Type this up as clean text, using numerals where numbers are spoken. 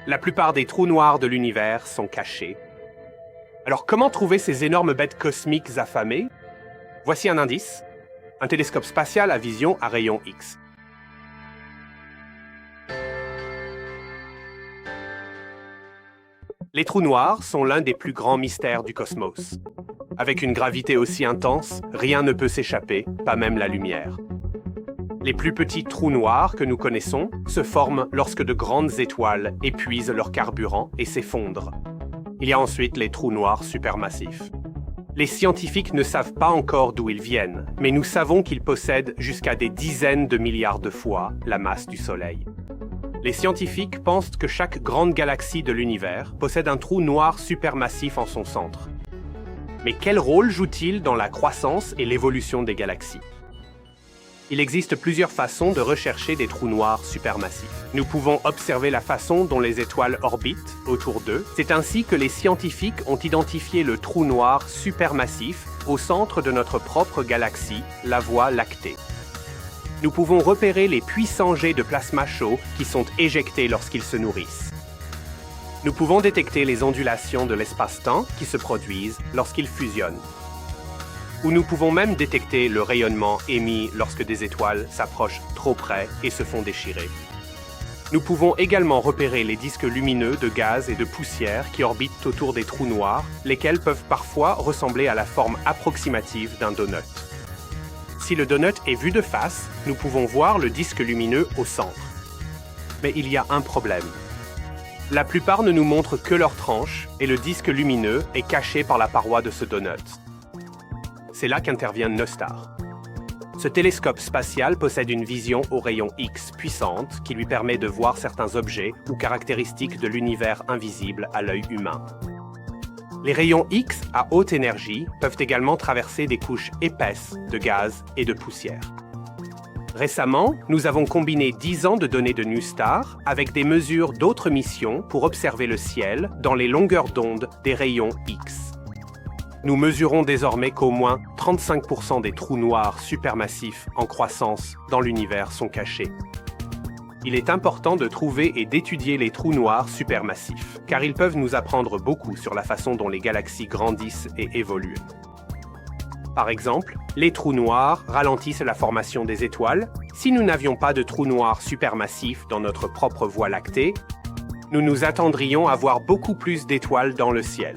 La plupart des trous noirs de l'univers sont cachés. Alors comment trouver ces énormes bêtes cosmiques affamées? Voici un indice, un télescope spatial à vision à rayons X. Les trous noirs sont l'un des plus grands mystères du cosmos. Avec une gravité aussi intense, rien ne peut s'échapper, pas même la lumière. Les plus petits trous noirs que nous connaissons se forment lorsque de grandes étoiles épuisent leur carburant et s'effondrent. Il y a ensuite les trous noirs supermassifs. Les scientifiques ne savent pas encore d'où ils viennent, mais nous savons qu'ils possèdent jusqu'à des dizaines de milliards de fois la masse du Soleil. Les scientifiques pensent que chaque grande galaxie de l'univers possède un trou noir supermassif en son centre. Mais quel rôle joue-t-il dans la croissance et l'évolution des galaxies? Il existe plusieurs façons de rechercher des trous noirs supermassifs. Nous pouvons observer la façon dont les étoiles orbitent autour d'eux. C'est ainsi que les scientifiques ont identifié le trou noir supermassif au centre de notre propre galaxie, la Voie lactée. Nous pouvons repérer les puissants jets de plasma chaud qui sont éjectés lorsqu'ils se nourrissent. Nous pouvons détecter les ondulations de l'espace-temps qui se produisent lorsqu'ils fusionnent. Ou nous pouvons même détecter le rayonnement émis lorsque des étoiles s'approchent trop près et se font déchirer. Nous pouvons également repérer les disques lumineux de gaz et de poussière qui orbitent autour des trous noirs, lesquels peuvent parfois ressembler à la forme approximative d'un donut. Si le donut est vu de face, nous pouvons voir le disque lumineux au centre. Mais il y a un problème. La plupart ne nous montrent que leur tranche et le disque lumineux est caché par la paroi de ce donut. C'est là qu'intervient Nostar. Ce télescope spatial possède une vision aux rayons X puissante qui lui permet de voir certains objets ou caractéristiques de l'univers invisible à l'œil humain. Les rayons X à haute énergie peuvent également traverser des couches épaisses de gaz et de poussière. Récemment, nous avons combiné 10 ans de données de Nostar avec des mesures d'autres missions pour observer le ciel dans les longueurs d'onde des rayons X. Nous mesurons désormais qu'au moins 35% des trous noirs supermassifs en croissance dans l'univers sont cachés. Il est important de trouver et d'étudier les trous noirs supermassifs, car ils peuvent nous apprendre beaucoup sur la façon dont les galaxies grandissent et évoluent. Par exemple, les trous noirs ralentissent la formation des étoiles. Si nous n'avions pas de trous noirs supermassifs dans notre propre Voie lactée, nous nous attendrions à voir beaucoup plus d'étoiles dans le ciel.